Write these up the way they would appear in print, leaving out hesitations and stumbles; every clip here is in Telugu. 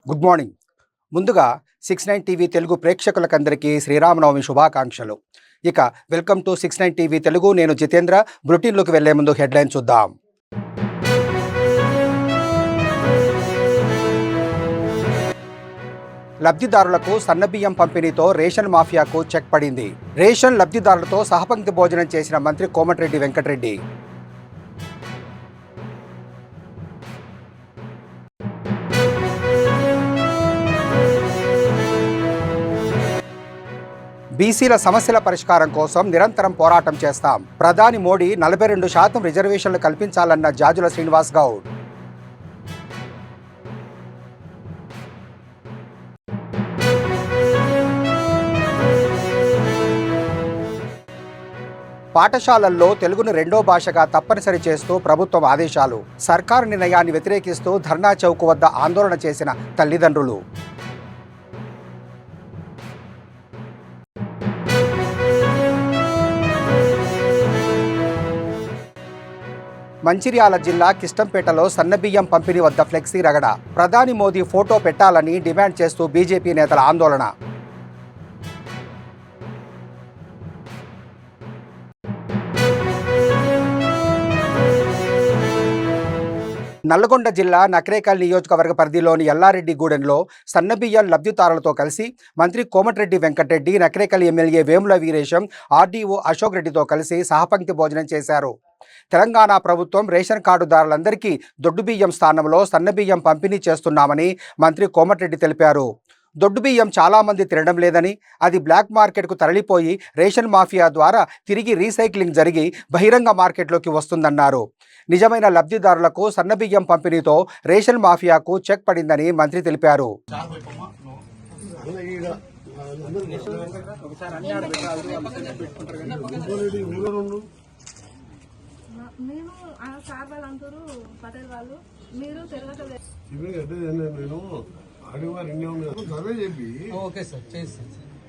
Good morning. ముందుగా 69 టీవీ తెలుగు ప్రేక్షకులకందరికీ శ్రీరామనవమి శుభాకాంక్షలు. ఇక వెల్కమ్ టు 69 టీవీ తెలుగు. నేను జితేంద్ర. బులెటిన్లోకి వెళ్లే ముందు హెడ్లైన్ చూద్దాం. లబ్ధిదారులకు సన్నబియ్యం పంపిణీతో రేషన్ మాఫియాకు చెక్ పడింది. రేషన్ లబ్ధిదారులతో సహపంక్తి భోజనం చేసిన మంత్రి కోమటిరెడ్డి వెంకటరెడ్డి. బీసీల సమస్యల పరిష్కారం కోసం నిరంతరం పోరాటం చేస్తాం. ప్రధాని మోడీ 42% రిజర్వేషన్లు కల్పించాలన్న జాజుల శ్రీనివాస్ గౌడ్. పాఠశాలల్లో తెలుగును రెండో భాషగా తప్పనిసరి చేస్తూ ప్రభుత్వం ఆదేశాలు. సర్కారు నిర్ణయాన్ని వ్యతిరేకిస్తూ ధర్నా చౌక్ వద్ద ఆందోళన చేసిన తల్లిదండ్రులు. మంచిర్యాల జిల్లా కిష్టంపేటలో సన్నబియ్యం పంపిణీ వద్ద ఫ్లెక్సీ రగడ. ప్రధాని మోదీ ఫోటో పెట్టాలని డిమాండ్ చేస్తూ బీజేపీ నేతల ఆందోళన. నల్లగొండ జిల్లా నకరేకల్ నియోజకవర్గ పరిధిలోని ఎల్లారెడ్డిగూడెంలో సన్నబియ్యం లబ్ధిదారులతో కలిసి మంత్రి కోమటిరెడ్డి వెంకటరెడ్డి, నకరేకల్ ఎమ్మెల్యే వేముల వీరేశం, ఆర్డీఓ అశోక్ రెడ్డితో కలిసి సహపంక్తి భోజనం చేశారు. తెలంగాణ ప్రభుత్వం రేషన్ కార్డుదారులందరికీ దొడ్డుబియ్యం స్థానంలో సన్నబియ్యం పంపిణీ చేస్తున్నామని మంత్రి కోమటిరెడ్డి తెలిపారు. దొడ్డుబియ్యం చాలామంది తినడం లేదని, అది బ్లాక్ మార్కెట్కు తరలిపోయి రేషన్ మాఫియా ద్వారా తిరిగి రీసైక్లింగ్ జరిగి బహిరంగ మార్కెట్లోకి వస్తుందన్నారు. నిజమైన లబ్ధిదారులకు సన్నబియ్యం పంపిణీతో రేషన్ మాఫియాకు చెక్ పడిందని మంత్రి తెలిపారు.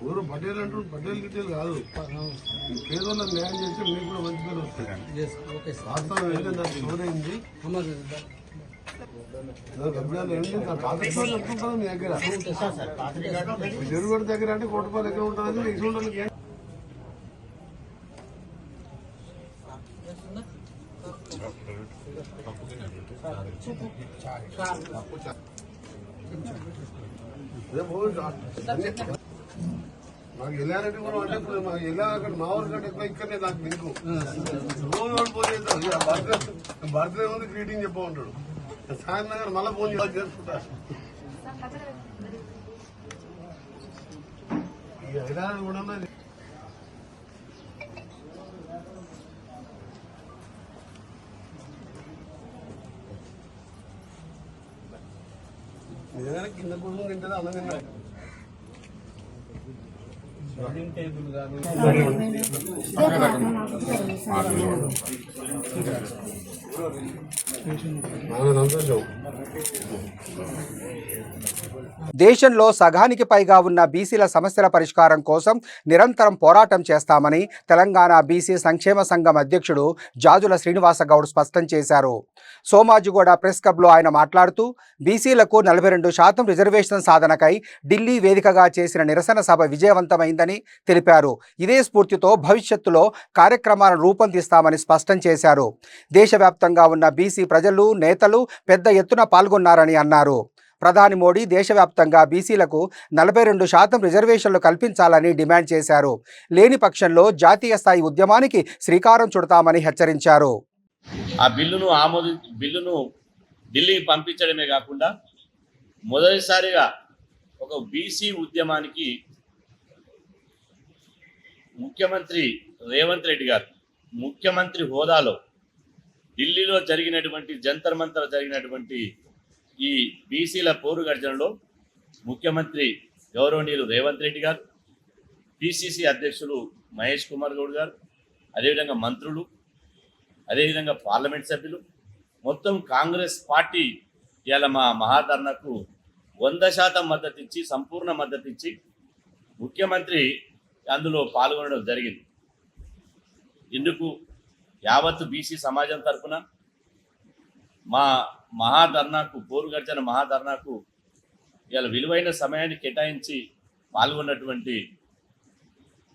ఊరు పటేల్ అంటూ పటేల్ గిటేల్ కాదు, పేదోళ్ళకి న్యాయం చేస్తే మీకు కూడా మంచి పేరు వస్తుంది. వాస్తవం ఏంటంటే నాకు ఎవరైంది మీ దగ్గర జరుగుడు దగ్గర అంటే కోటి రూపాయలు ఎక్కడ ఉంటుంది ఎగ్జాంపుల్. నాకు ఎల్లారెడ్డి కూడా అంటే మాకు ఎలా అక్కడ మా ఊరి కంటే ఎక్కువ ఇక్కడనే నాకు మీకు రోజు పోతే బర్త్డే ఉంది గ్రీటింగ్ చెప్ప ఉంటాడు. సాయంత్రం మళ్ళీ ఫోన్ చేసుకుంటా. ఎలా కూడా నిజంగానే కింద కూర్చొని తింటే అన్నం తిన్నా. టేబుల్ కానీ సంతోషం. దేశంలో సగానికి పైగా ఉన్న బీసీల సమస్యల పరిష్కారం కోసం నిరంతరం పోరాటం చేస్తామని తెలంగాణ బీసీ సంక్షేమ సంఘం అధ్యక్షుడు జాజుల శ్రీనివాస గౌడ్ స్పష్టం చేశారు. సోమాజిగూడ ప్రెస్ క్లబ్లో ఆయన మాట్లాడుతూ బీసీలకు 42% రిజర్వేషన్ సాధనకై ఢిల్లీ వేదికగా చేసిన నిరసన సభ విజయవంతమైందని తెలిపారు. ఇదే స్ఫూర్తితో భవిష్యత్తులో కార్యక్రమాలను రూపొందిస్తామని స్పష్టం చేశారు. దేశవ్యాప్తంగా ఉన్న బీసీ ప్రజలు, నేతలు పెద్ద ఎత్తున పాల్గొన్నారని అన్నారు. ప్రధాని మోడీ దేశవ్యాప్తంగా బీసీలకు 42% రిజర్వేషన్లు కల్పించాలని డిమాండ్ చేశారు. లేని పక్షంలో జాతీయ స్థాయి ఉద్యమానికి శ్రీకారం చుడతామని హెచ్చరించారు. ఆ బిల్లును ఢిల్లీకి పంపించడమే కాకుండా మొదటిసారిగా ఒక బీసీ ఉద్యమానికి ముఖ్యమంత్రి రేవంత్ రెడ్డి గారు ముఖ్యమంత్రి హోదాలో ఢిల్లీలో జరిగినటువంటి జంతర్ మంతర్ జరిగినటువంటి ఈ బీసీల పోరు గర్జనలో ముఖ్యమంత్రి గౌరవనీయులు రేవంత్ రెడ్డి గారు, పిసిసి అధ్యక్షులు మహేష్ కుమార్ గౌడ్ గారు, అదేవిధంగా మంత్రులు, అదేవిధంగా పార్లమెంట్ సభ్యులు, మొత్తం కాంగ్రెస్ పార్టీ ఇవాళ మా మహాధర్నాకు 100% మద్దతు ఇచ్చి, సంపూర్ణ మద్దతు ఇచ్చి ముఖ్యమంత్రి అందులో పాల్గొనడం జరిగింది. ఇందుకు యావత్తు బీసీ సమాజం తరఫున మా మహాధర్నాకు, పోరుగర్జన మహాధర్నాకు ఇలా విలువైన సమయాన్ని కేటాయించి పాల్గొన్నటువంటి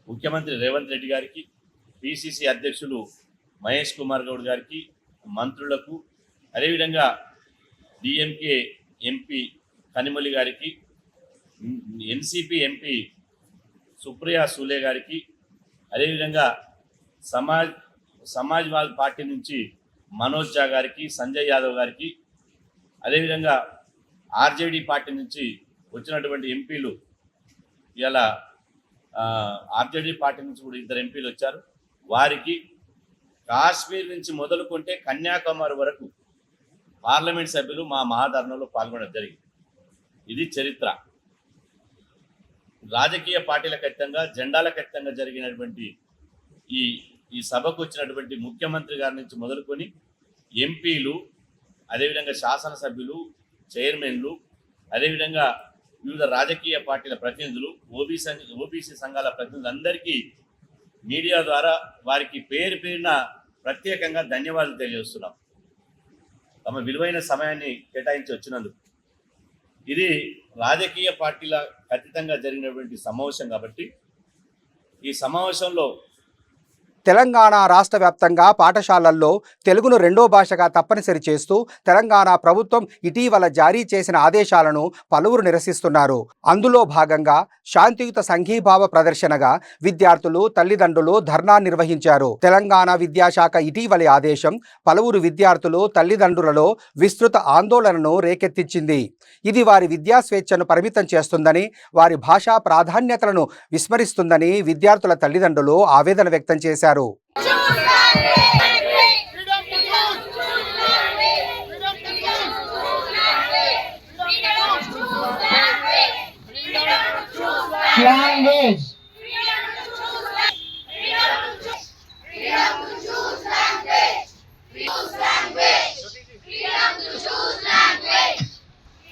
ముఖ్యమంత్రి రేవంత్ రెడ్డి గారికి, పిసిసి అధ్యక్షులు మహేష్ కుమార్ గౌడ్ గారికి, మంత్రులకు, అదేవిధంగా డిఎంకే ఎంపీ కనిమొళి గారికి, ఎన్సిపి ఎంపీ సుప్రియా సూలే గారికి, అదేవిధంగా సమాజ్వాదీ పార్టీ నుంచి మనోజ్ ఝా గారికి, సంజయ్ యాదవ్ గారికి, అదేవిధంగా ఆర్జేడీ పార్టీ నుంచి వచ్చినటువంటి ఎంపీలు, ఇలా ఆర్జేడీ పార్టీ నుంచి కూడా 2 ఎంపీలు వచ్చారు. వారికి కాశ్మీర్ నుంచి మొదలుకుంటే కన్యాకుమారి వరకు పార్లమెంట్ సభ్యులు మా మహాధర్నాలో పాల్గొనడం జరిగింది. ఇది చరిత్ర. రాజకీయ పార్టీలకు అతీతంగా, జెండాలకు అతీతంగా జరిగినటువంటి ఈ సభకు వచ్చినటువంటి ముఖ్యమంత్రి గారి నుంచి మొదలుకొని ఎంపీలు, అదేవిధంగా శాసనసభ్యులు, చైర్మన్లు, అదేవిధంగా వివిధ రాజకీయ పార్టీల ప్రతినిధులు, ఓబీసీ సంఘాల ప్రతినిధులందరికీ మీడియా ద్వారా వారికి పేరు పేరున ప్రత్యేకంగా ధన్యవాదాలు తెలియజేస్తున్నాం, తమ విలువైన సమయాన్ని కేటాయించి వచ్చినందుకు. ఇది రాజకీయ పార్టీల అతీతంగా జరిగినటువంటి సమావేశం కాబట్టి ఈ సమావేశంలో తెలంగాణ రాష్ట్ర వ్యాప్తంగా పాఠశాలల్లో తెలుగును రెండో భాషగా తప్పనిసరి చేస్తూ తెలంగాణ ప్రభుత్వం ఇటీవల జారీ చేసిన ఆదేశాలను పలువురు నిరసిస్తున్నారు. అందులో భాగంగా శాంతియుత సంఘీభావ ప్రదర్శనగా విద్యార్థులు, తల్లిదండ్రులు ధర్నా నిర్వహించారు. తెలంగాణ విద్యాశాఖ ఇటీవలి ఆదేశం పలువురు విద్యార్థులు, తల్లిదండ్రులలో విస్తృత ఆందోళనను రేకెత్తించింది. ఇది వారి విద్యా స్వేచ్ఛను పరిమితం చేస్తుందని, వారి భాషా ప్రాధాన్యతలను విస్మరిస్తుందని విద్యార్థుల తల్లిదండ్రులు ఆవేదన వ్యక్తం చేశారు.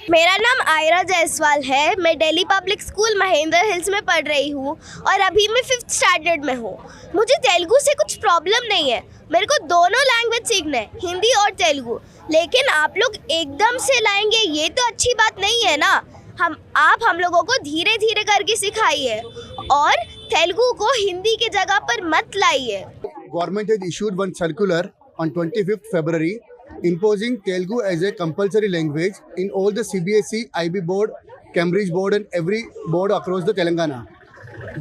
मेरा नाम आयरा जायसवाल है। मैं Delhi public school Mahendra hills में पढ़ रही हूँ और अभी मैं 5th स्टैंडर्ड में हूँ। मुझे तेलुगु से कुछ प्रॉब्लम नहीं है, मेरे को दोनों लैंग्वेज सीखना है, हिंदी और तेलुगु। लेकिन आप लोग एकदम से लाएंगे ये तो अच्छी बात नहीं है ना। आप हम लोगों को धीरे धीरे करके सिखाइए और तेलुगु को हिंदी के जगह पर मत लाइए। Government has issued one circular on 25th February imposing Telugu as a compulsory language in all the CBSE, IB board, Cambridge board and every board across the Telangana.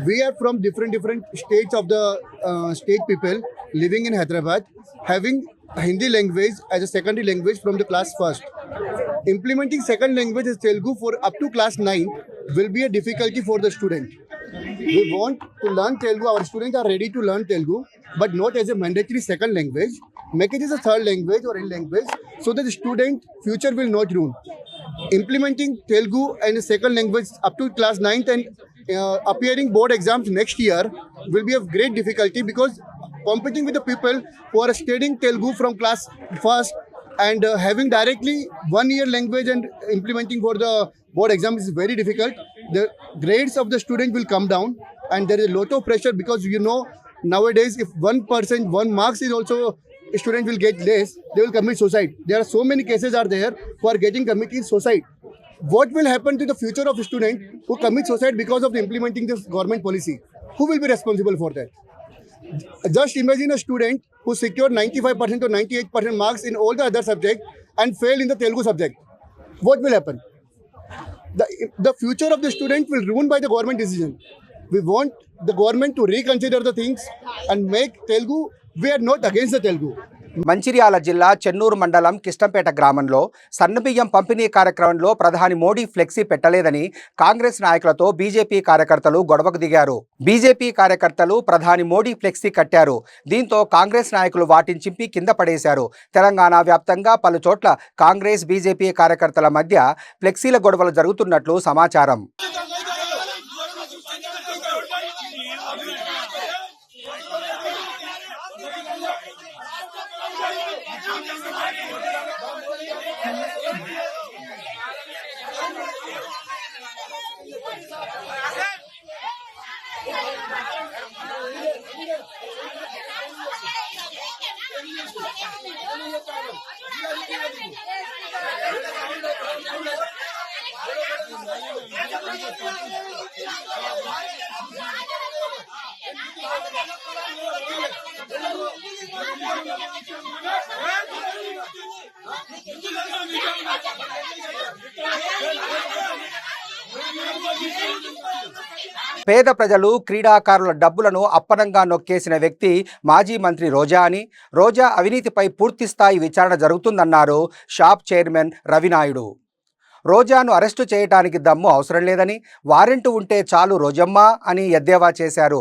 We are from different states of the state people living in Hyderabad, having Hindi language as a secondary language from the class first. Implementing second language as Telugu for up to class 9 will be a difficulty for the student. We want to learn Telugu, our students are ready to learn Telugu, but not as a mandatory second language. Make it as a third language or in language so that the student future will not ruin. Implementing Telugu and a second language up to class 9th and appearing board exams next year will be of great difficulty because competing with the people who are studying Telugu from class first and having directly 1 year language and implementing for the board exam is very difficult. The grades of the student will come down and there is a lot of pressure because you know nowadays if 1% 1 marks is also a student will get less, they will commit suicide. There are so many cases are there who are getting committed suicide. What will happen to the future of a student who commits suicide because of the implementing this government policy? Who will be responsible for that? Just imagine a student who secured 95% or 98% marks in all the other subjects and failed in the Telugu subject. What will happen? The future of the student will ruined by the government decision. We want the government to reconsider the things and make Telugu. We are not against the Telugu. Mancherial జిల్లా చెన్నూరు మండలం కిష్టంపేట గ్రామంలో సన్నబియ్యం పంపిణీ కార్యక్రమంలో ప్రధాని మోడీ ఫ్లెక్సీ పెట్టలేదని కాంగ్రెస్ నాయకులతో బీజేపీ కార్యకర్తలు గొడవకు దిగారు. బీజేపీ కార్యకర్తలు ప్రధాని మోడీ ఫ్లెక్సీ కట్టారు. దీంతో కాంగ్రెస్ నాయకులు వాటిని చింపి కింద పడేశారు. తెలంగాణ వ్యాప్తంగా పలు చోట్ల కాంగ్రెస్ బీజేపీ కార్యకర్తల మధ్య ఫ్లెక్సీల గొడవలు జరుగుతున్నట్లు సమాచారం. పేద ప్రజలు క్రీడాకారుల డబ్బులను అప్పనంగా నొక్కేసిన వ్యక్తి మాజీ మంత్రి రోజా అని, రోజా అవినీతిపై పూర్తిస్థాయి విచారణ జరుగుతుందన్నారు షాప్ చైర్మన్ రవినాయుడు. రోజాను అరెస్టు చేయడానికి దమ్ము అవసరం లేదని, వారెంటు ఉంటే చాలు రోజమ్మ అని ఎద్దేవా చేశారు.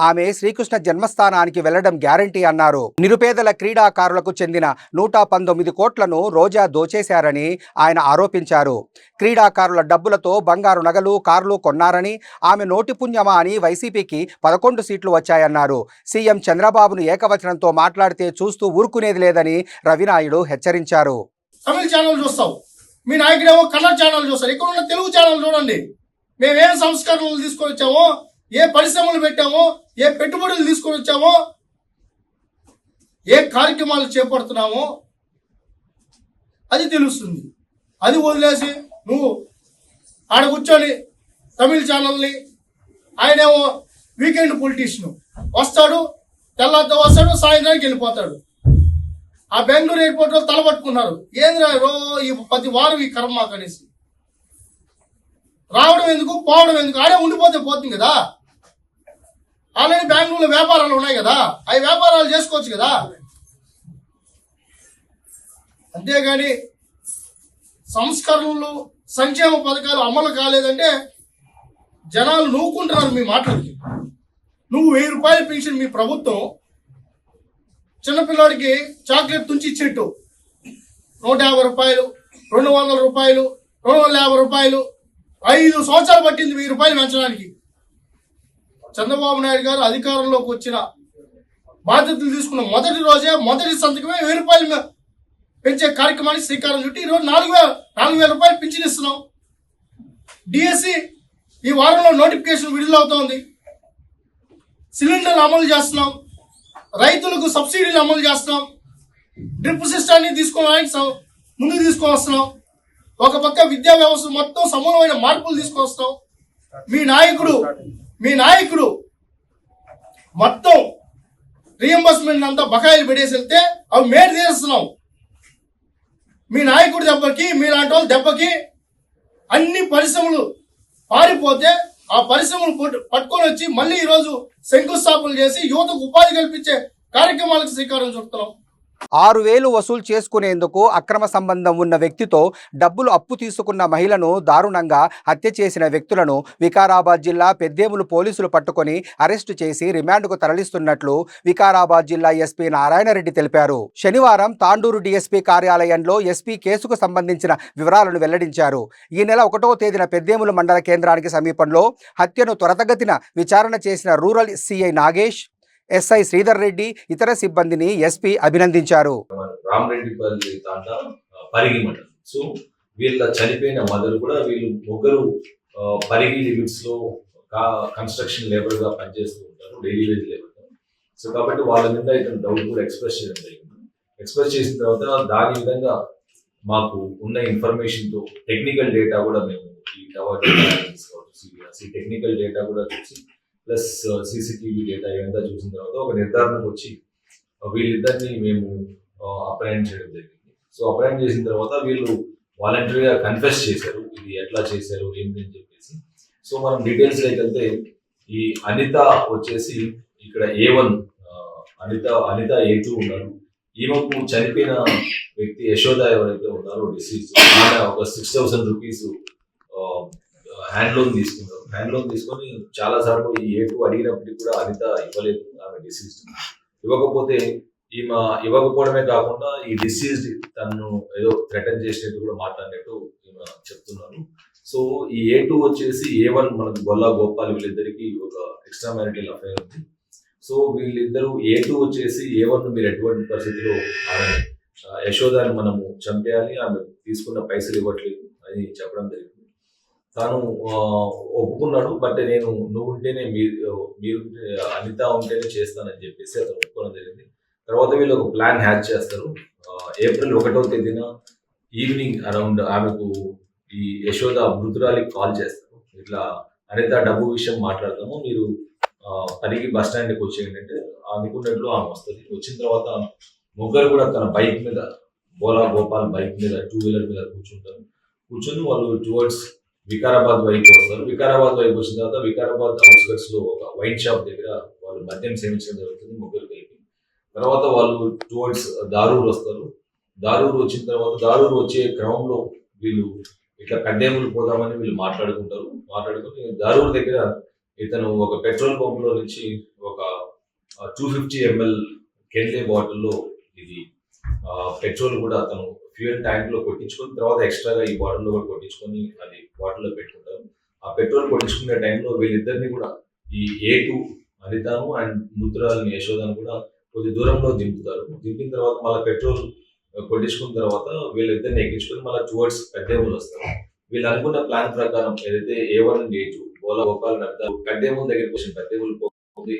ఆమె శ్రీకృష్ణ జన్మస్థానానికి వెళ్లడం గ్యారంటీ అన్నారు. నిరుపేదల క్రీడాకారులకు చెందిన 119 కోట్లను రోజా దోచేశారని ఆయన ఆరోపించారు. క్రీడాకారుల డబ్బులతో బంగారు నగలు, కార్లు కొన్నారని, ఆమె నోటి పుణ్యమా అని వైసీపీకి 11 సీట్లు వచ్చాయన్నారు. సీఎం చంద్రబాబును ఏకవచనంతో మాట్లాడితే చూస్తూ ఊరుకునేది లేదని రవినాయుడు హెచ్చరించారు. తమిళ ఛానల్ చూస్తావు, మీ నాయకుడేమో కన్నడ ఛానల్ చూస్తారు. ఇక్కడ ఉన్న తెలుగు ఛానల్ చూడండి. మేమేం సంస్కరణలు తీసుకొని వచ్చామో, ఏ పరిశ్రమలు పెట్టామో, ఏ పెట్టుబడులు తీసుకొని వచ్చామో, ఏ కార్యక్రమాలు చేపడుతున్నామో అది తెలుస్తుంది. అది వదిలేసి నువ్వు ఆడ కూర్చొని తమిళ ఛానల్ని, ఆయనేమో వీకెండ్ పొలిటీషియన్, వస్తాడు, తెల్లారితో వస్తాడు, సాయంత్రానికి వెళ్ళిపోతాడు. ఆ బెంగళూరు ఎయిర్పోర్ట్ లో తలపట్టుకున్నారు. ఏంద్రా ఈ ప్రతి వారం ఈ కర్మ కనేసి రావడం ఎందుకు, పోవడం ఎందుకు, ఆడే ఉండిపోతే పోతుంది కదా. ఆల్రెడీ బెంగళూరులో వ్యాపారాలు ఉన్నాయి కదా, అవి వ్యాపారాలు చేసుకోవచ్చు కదా. అంతేగాని సంస్కరణలు, సంక్షేమ పథకాలు అమలు కాలేదంటే జనాలు నవ్వుకుంటున్నారు మీ మాటలకి. నువ్వు 1000 రూపాయల పెన్షన్ మీ ప్రభుత్వం చిన్నపిల్లాడికి చాక్లెట్ తుంచి ఇచ్చేట్టు 150 రూపాయలు, 200 రూపాయలు, 250 రూపాయలు, 5 సంవత్సరాలు పట్టింది 1000 రూపాయలు పెంచడానికి. చంద్రబాబు నాయుడు గారు అధికారంలోకి వచ్చిన బాధ్యతలు తీసుకున్న మొదటి రోజే, మొదటి సంతకమే 1000 రూపాయలు పెంచే కార్యక్రమానికి శ్రీకారం చుట్టి ఈరోజు 4,000 రూపాయలు పింఛన్ ఇస్తున్నాం. డిఎస్సి ఈ వారంలో నోటిఫికేషన్ విడుదలవుతోంది. సిలిండర్లు అమలు చేస్తున్నాం. రైతులకు సబ్సిడీలు అమలు చేస్తున్నాం. డ్రిప్ సిస్టాన్ని తీసుకోవడానికి ముందుకు తీసుకొని వస్తున్నాం. ఒక పక్క విద్యా వ్యవస్థ మొత్తం సమూలమైన మార్పులు తీసుకొస్తాం. మీ నాయకుడు మొత్తం రీఎంబర్స్మెంట్ అంతా బకాయిలు పెట్టేసి వెళ్తే అవి మేలు తీరుస్తున్నాం. మీ నాయకుడి దెబ్బకి, మీలాంటి వాళ్ళ దెబ్బకి అన్ని పరిశ్రమలు పారిపోతే ఆ పరిశ్రమలు పట్టుకొని వచ్చి మళ్ళీ ఈరోజు శంకుస్థాపనలు చేసి యువతకు ఉపాధి కల్పించే కార్యక్రమాలకు శ్రీకారం చుడతాం. 6,000 వసూలు చేసుకునేందుకు అక్రమ సంబంధం ఉన్న వ్యక్తితో డబ్బులు అప్పు తీసుకున్న మహిళను దారుణంగా హత్య చేసిన వ్యక్తులను వికారాబాద్ జిల్లా పెద్దేములు పోలీసులు పట్టుకొని అరెస్టు చేసి రిమాండ్కు తరలిస్తున్నట్లు వికారాబాద్ జిల్లా ఎస్పీ నారాయణరెడ్డి తెలిపారు. శనివారం తాండూరు డీఎస్పీ కార్యాలయంలో ఎస్పీ కేసుకు సంబంధించిన వివరాలను వెల్లడించారు. ఈ నెల 1వ తేదీన పెద్దేములు మండల కేంద్రానికి సమీపంలో హత్యను త్వరితగతిన విచారణ చేసిన rural CI Nagesh, SI Sridhar Reddy, ఇతర సిబ్బందిని ఎస్పీ అభినందించారు. రామరెడ్డిపల్లి తాండ పరిగి మండలం. సో వీళ్ళ చనిపోయిన మదర్ కూడా వీళ్ళు ముగ్గురు పరిగి లిమిట్స్ లో కన్స్ట్రక్షన్ లేబర్ గా పనిచేస్తూ ఉంటారు, డైలీ వేజ్ లేబర్ గా. సో కాబట్టి వాళ్ళ మీద ఇతను డౌట్ కూడా ఎక్స్ప్రెస్ చేయడం జరిగింది. ఎక్స్ప్రెస్ చేసిన తర్వాత దాని విధంగా మాకు ఉన్న ఇన్ఫర్మేషన్ తో టెక్నికల్ డేటా కూడా మేము ఈ టవర్ టెక్నికల్ డేటా కూడా చూసి ప్లస్ సీసీటీవీ డేటా ఇవంతా చూసిన తర్వాత ఒక నిర్ధారణకు వచ్చి వీళ్ళిద్దరిని మేము అప్రైంట్ చేయడం జరిగింది. సో అప్రైంట్ చేసిన తర్వాత వీళ్ళు వాలంటరీగా కన్ఫెస్ చేశారు ఇది ఎట్లా చేశారు ఏంటి అని చెప్పేసి. సో మనం డీటెయిల్స్ వెళ్తే ఈ అనిత వచ్చేసి ఇక్కడ A1, అనిత A2 ఉన్నారు. ఈమెకు చనిపోయిన వ్యక్తి యశోద ఎవరైతే ఉన్నారో డిసీజ్, ఆమె ఒక 6,000 రూపీస్ హ్యాండ్ లోన్ తీసుకున్నారు. హ్యాండ్ లోన్ తీసుకొని చాలా సార్లు ఈ A2 అడిగినప్పటికీ కూడా అనిత ఇవ్వలేదు. ఆమె డిసీజ్డ్ ఇవ్వకపోతే ఈమె ఇవ్వకపోవడమే కాకుండా ఈ డిసీజ్డ్ తను ఏదో థ్రెటన్ చేసినట్టు కూడా మాట్లాడినట్టు ఈమె చెప్తున్నారు. సో ఈ A2 వచ్చేసి A1 మనకు గొల్లా గోపాల్ వీళ్ళిద్దరికి ఒక ఎక్స్ట్రా మ్యారిటల్ అఫైర్ ఉంది. సో వీళ్ళిద్దరూ A2 వచ్చేసి A1 మీరు ఎటువంటి పరిస్థితిలో ఆమె యశోదాన్ని మనము చంపేయాలి, ఆమె తీసుకున్న పైసలు ఇవ్వట్లేదు అని చెప్పడం జరిగింది. తాను ఒప్పుకున్నాడు. బట్ నువ్వు ఉంటేనే మీరు అనిత ఉంటేనే చేస్తానని చెప్పేసి అతను ఒప్పుకోవడం జరిగింది. తర్వాత వీళ్ళు ఒక ప్లాన్ హ్యాచ్ చేస్తారు. ఏప్రిల్ 1వ తేదీన ఈవినింగ్ అరౌండ్ ఆమెకు ఈ యశోద మృతురాలికి కాల్ చేస్తారు. ఇట్లా అనిత డబ్బు విషయం మాట్లాడతాము, మీరు పనికి బస్ స్టాండ్కి వచ్చేయండి అంటే అనుకున్నట్లు ఆమె వస్తుంది. వచ్చిన తర్వాత ముగ్గురు కూడా తన బైక్ మీద, బోలా గోపాల్ బైక్ మీద, 2 వీలర్ మీద కూర్చొని వాళ్ళు టువర్డ్స్ వికారాబాద్ వైపు వస్తారు. వికారాబాద్ వైపు వచ్చిన తర్వాత వికారాబాద్ అవుట్స్కట్స్ లో ఒక వైన్ షాప్ దగ్గర వాళ్ళు మద్యం సేవించడం జరుగుతుంది ముగ్గురు కలిపి. తర్వాత వాళ్ళు టువర్డ్స్ దారూర్ వస్తారు. దారూర్ వచ్చిన తర్వాత దారూర్ వచ్చే క్రమంలో వీళ్ళు ఇట్లా కడ్డేములు పోదామని వీళ్ళు మాట్లాడుకుని దారూర్ దగ్గర ఇతను ఒక పెట్రోల్ పంప్ లో నుంచి ఒక 250 ml కెన్లే బాటిల్లో ఇది పెట్రోల్ కూడా అతను ఫ్యూయల్ ట్యాంక్ లో కొట్టించుకొని తర్వాత ఎక్స్ట్రాగా ఈ బాటిల్లో కూడా కొట్టించుకొని అది బాటిల్లో పెట్టుకుంటారు. ఆ పెట్రోల్ కొట్టించుకునే టైంలో వీళ్ళిద్దరిని కూడా ఈ A2 అనితాను అండ్ ముద్రాలని యశోదాను కూడా కొద్ది దూరంలో దింపుతారు. దింపిన తర్వాత మళ్ళీ పెట్రోల్ కొట్టించుకున్న తర్వాత వీళ్ళిద్దరిని ఎక్కించుకొని మళ్ళీ టువర్డ్స్ పెద్దేములు వస్తారు. వీళ్ళు అనుకున్న ప్లాన్ ప్రకారం ఏదైతే A1 అండ్ A2 బోలా గోపాల్ పెద్దేముల దగ్గరికి వచ్చిన పెద్దేములు పోతుంది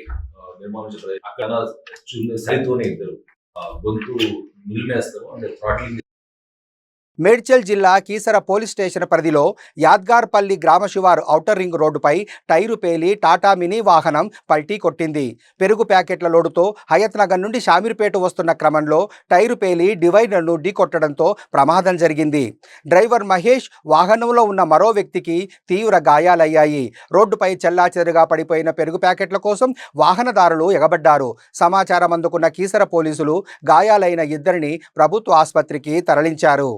నిర్మాణించే అక్కడ సరితోనే ఇద్దరు గొంతు నిలిమేస్తారు అంటే థ్రాట్లింగ్. మేడ్చల్ జిల్లా కీసర పోలీస్ స్టేషన్ పరిధిలో యాద్గార్పల్లి గ్రామ శివారు ఔటర్ రింగ్ రోడ్డుపై టైరు పేలి టాటా మినీ వాహనం పల్టీ కొట్టింది. పెరుగు ప్యాకెట్ల లోడుతో హయత్ నగర్ నుండి షామీర్పేట వస్తున్న క్రమంలో టైరు పేలి డివైడర్ను ఢీకొట్టడంతో ప్రమాదం జరిగింది. డ్రైవర్ మహేష్, వాహనంలో ఉన్న మరో వ్యక్తికి తీవ్ర గాయాలయ్యాయి. రోడ్డుపై చెల్లాచెదురుగా పడిపోయిన పెరుగు ప్యాకెట్ల కోసం వాహనదారులు ఎగబడ్డారు. సమాచారం అందుకున్న కీసర పోలీసులు గాయాలైన ఇద్దరిని ప్రభుత్వ ఆసుపత్రికి తరలించారు.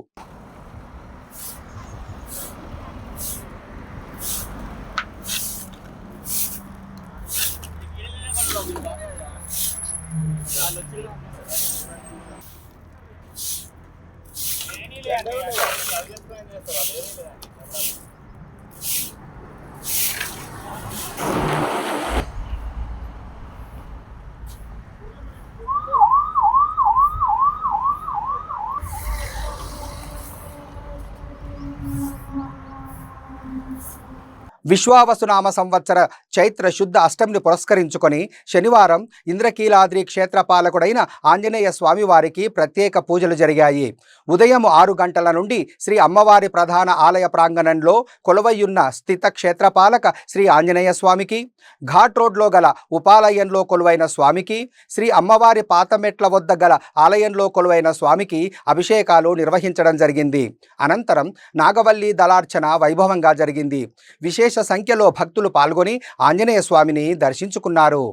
విశ్వావసునామ సంవత్సర చైత్ర శుద్ధ అష్టమిని పురస్కరించుకొని శనివారం ఇంద్రకీలాద్రి క్షేత్రపాలకుడైన ఆంజనేయ స్వామివారికి ప్రత్యేక పూజలు జరిగాయి. ఉదయం 6 గంటల నుండి శ్రీ అమ్మవారి ప్రధాన ఆలయ ప్రాంగణంలో కొలువయ్యున్న స్థిత క్షేత్రపాలక శ్రీ ఆంజనేయ స్వామికి, ఘాట్ రోడ్లో గల ఉపాలయంలో కొలువైన స్వామికి, శ్రీ అమ్మవారి పాతమెట్ల వద్ద గల ఆలయంలో కొలువైన స్వామికి అభిషేకాలు నిర్వహించడం జరిగింది. అనంతరం నాగవల్లి దళార్చన వైభవంగా జరిగింది. విశేష సంఖ్యలో భక్తులు పాల్గొని ఆంజనేయ స్వామిని దర్శించుకున్నారు.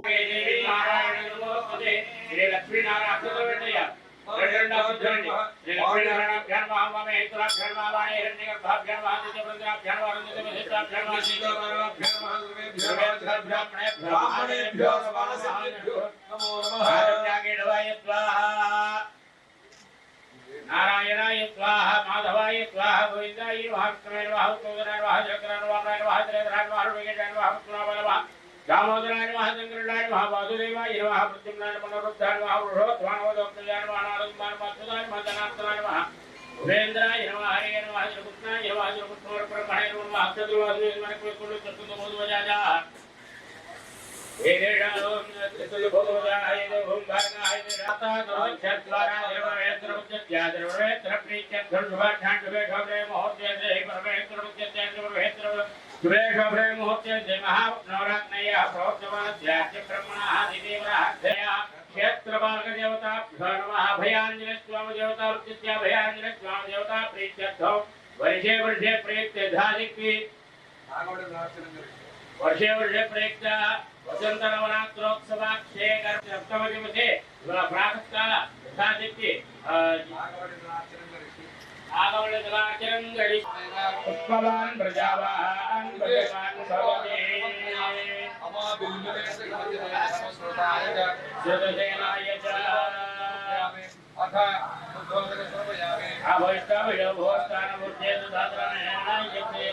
नारायणाय स्वाहा माधवाय स्वाहा गोविंदाय नमः कृष्णाय नमः गोविंदाय नमः शंकराय नमः वामनाय नमः त्रिनेत्राय नमः वेंकटेशाय नमः कृष्णाय नमः दामोदराय नमः शंकराय नमः वासुदेवाय नमः प्रद्युम्नाय नमः रुद्राय नमः वृषभध्वाय नमः दक्षिणाय नमः नारदाय नमः सुदाय नमः धनार्दनाय नमः उपेन्द्राय नमः हरे नमः श्रीकृष्णाय नमः श्रीकृष्णोर्परमाय नमः अक्षद्वासुदेवाय नमः कुलकुल चतुर्भुजवजाजा वर्षे वर्षे प्रयुक्त वर्षे वर्षे प्रयुक्त वसंत नवरात्रोत्सवाक्षे सप्तम दिवसे प्रातःकाल यथाशक्ति आगमनजलाचरं गणि पुष्पवान् प्रजावान् भगवान् भवते सुदसेनाय च अथ अभयष्टाभिषभोस्तानमूर्ते सुधात्रायणाय यज्ञे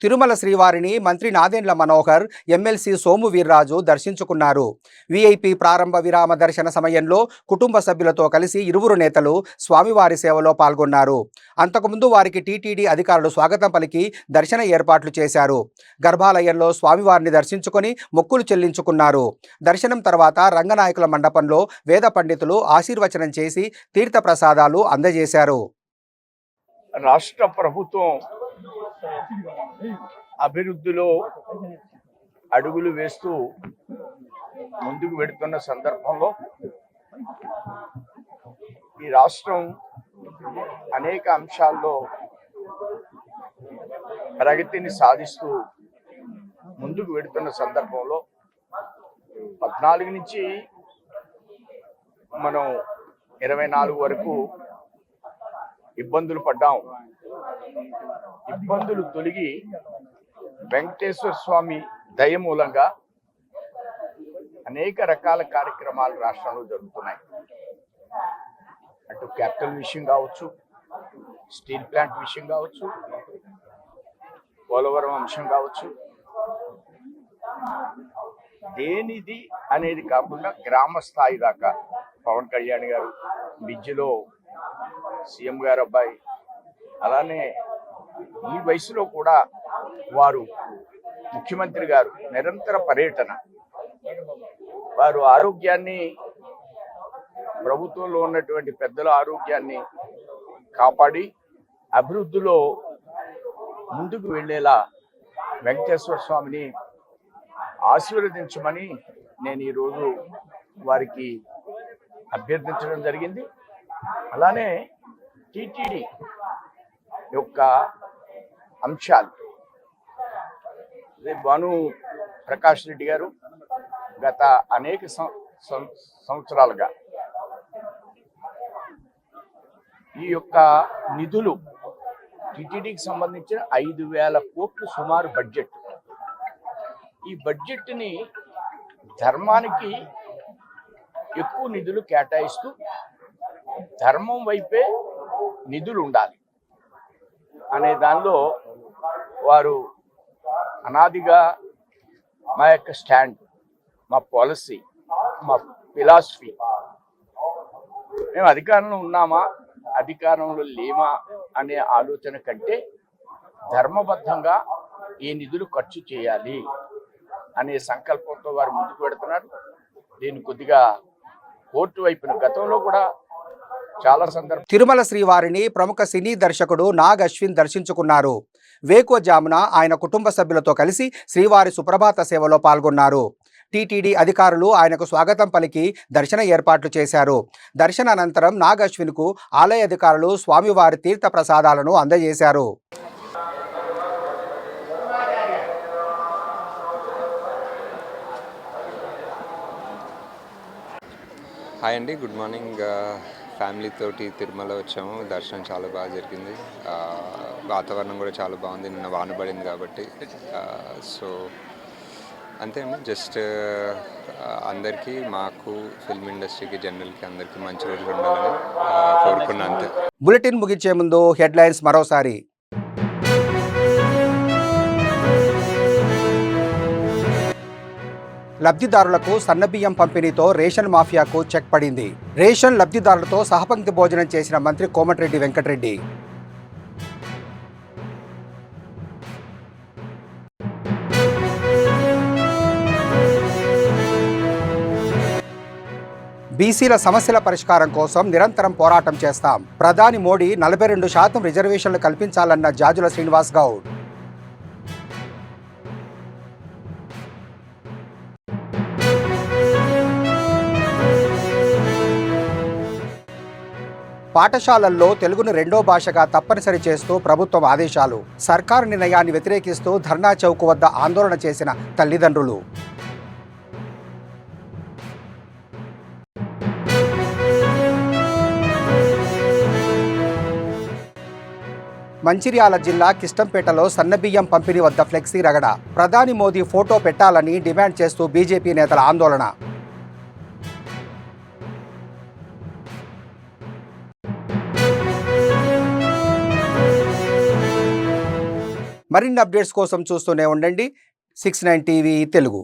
తిరుమల శ్రీవారిని మంత్రి నాదెండ్ల మనోహర్, ఎమ్మెల్సీ సోము వీర్రాజు దర్శించుకున్నారు. వీఐపీ ప్రారంభ విరామ దర్శన సమయంలో కుటుంబ సభ్యులతో కలిసి ఇరువురు నేతలు స్వామివారి సేవలో పాల్గొన్నారు. అంతకుముందు వారికి టీటీడీ అధికారులు స్వాగతం పలికి దర్శన ఏర్పాట్లు చేశారు. గర్భాలయంలో స్వామివారిని దర్శించుకొని మొక్కులు చెల్లించుకున్నారు. దర్శనం తర్వాత రంగనాయకుల మండపంలో వేద పండితులు ఆశీర్వచనం చేసి తీర్థ ప్రసాదాలు అందజేశారు. రాష్ట్ర ప్రభుత్వం అభివృద్ధిలో అడుగులు వేస్తూ ముందుకు వెడుతున్న సందర్భంలో ఈ రాష్ట్రం అనేక అంశాల్లో ప్రగతిని సాధిస్తూ ముందుకు వెడుతున్న సందర్భంలో 14 నుంచి మనం 24 వరకు ఇబ్బందులు పడ్డాం. ఇబ్బందులు తొలగి వెంకటేశ్వర స్వామి దయ మూలంగా అనేక రకాల కార్యక్రమాలు రాష్ట్రంలో జరుగుతున్నాయి. అటు క్యాపిటల్ విషయం కావచ్చు, స్టీల్ ప్లాంట్ విషయం కావచ్చు, పోలవరం అంశం కావచ్చు, దేనిది అనేది కాకుండా గ్రామ స్థాయి దాకా పవన్ కళ్యాణ్ గారు, బిజ్జిలో సీఎం గారు అబ్బాయి, అలానే ఈ వయసులో కూడా వారు ముఖ్యమంత్రి గారు నిరంతర పర్యటన, వారు ఆరోగ్యాన్ని, ప్రభుత్వంలో ఉన్నటువంటి పెద్దల ఆరోగ్యాన్ని కాపాడి అభివృద్ధిలో ముందుకు వెళ్ళేలా వెంకటేశ్వర స్వామిని ఆశీర్వదించమని నేను ఈరోజు వారికి అభ్యర్థించడం జరిగింది. అలానే టీటీడీ యొక్క అంశాలు, భాను ప్రకాష్ రెడ్డి గారు గత అనేక సంవత్సరాలుగా ఈ యొక్క నిధులు టీటీడీకి సంబంధించిన 5,000 కోట్లు సుమారు బడ్జెట్. ఈ బడ్జెట్ని ధర్మానికి ఎక్కువ నిధులు కేటాయిస్తూ ధర్మం వైపే నిధులు ఉండాలి అనే దానిలో వారు అనాదిగా మా యొక్క స్టాండ్, మా పాలసీ, మా ఫిలాసఫీ, మేము అధికారంలో ఉన్నామా అధికారంలో లేమా అనే ఆలోచన కంటే ధర్మబద్ధంగా ఈ నిధులు ఖర్చు చేయాలి అనే సంకల్పంతో వారు ముందుకు పెడుతున్నారు. దీన్ని కొద్దిగా కోర్టు వైపున గతంలో కూడా చాలా సందర్భం. తిరుమల శ్రీవారిని ప్రముఖ సినీ దర్శకుడు నాగ్ అశ్విన్ దర్శించుకున్నారు. వేకువజామున ఆయన కుటుంబ సభ్యులతో కలిసి శ్రీవారి సుప్రభాత సేవలో పాల్గొన్నారు. టీటీడీ అధికారులు ఆయనకు స్వాగతం పలికి దర్శన ఏర్పాట్లు చేశారు. దర్శన అనంతరం నాగ్ అశ్విన్కు ఆలయ అధికారులు స్వామివారి తీర్థ ప్రసాదాలను అందజేశారు. హాయ్ అండి, గుడ్ మార్నింగ్. ఫ్యామిలీతోటి తిరుమల వచ్చాము. దర్శనం చాలా బాగా జరిగింది. వాతావరణం కూడా చాలా బాగుంది, నిన్న వాన పడింది కాబట్టి. సో అంతే అండి. జస్ట్ అందరికీ, మాకు, ఫిల్మ్ ఇండస్ట్రీకి, జనరల్కి అందరికీ మంచి రోజులు ఉండాలని కోరుకున్నా అంతే. బులెటిన్ ముగించే ముందు హెడ్లైన్స్ మరోసారి. లబ్ధిదారులకు సన్నబియ్యం పంపిణీతో రేషన్ మాఫియాకు చెక్ పడింది. రేషన్ లబ్ధిదారులతో సహపంక్తి భోజనం చేసిన మంత్రి కోమటిరెడ్డి వెంకటరెడ్డి. బీసీల సమస్యల పరిష్కారం కోసం నిరంతరం పోరాటం చేస్తాం. ప్రధాని మోడీ 42% రిజర్వేషన్లు కల్పించాలన్న జాజుల శ్రీనివాస్ గౌడ్. పాఠశాలల్లో తెలుగును రెండో భాషగా తప్పనిసరి చేస్తూ ప్రభుత్వం ఆదేశాలు. సర్కారు నిర్ణయాన్ని వ్యతిరేకిస్తూ ధర్నా చౌక్ వద్ద ఆందోళన చేసిన తల్లిదండ్రులు. మంచిర్యాల జిల్లా కిష్టంపేటలో సన్నబియ్యం పంపిణీ వద్ద ఫ్లెక్సీ రగడ. ప్రధాని మోదీ ఫోటో పెట్టాలని డిమాండ్ చేస్తూ బీజేపీ నేతల ఆందోళన. మరిన్ని అప్డేట్స్ కోసం చూస్తూనే ఉండండి 69 టీవీ తెలుగు.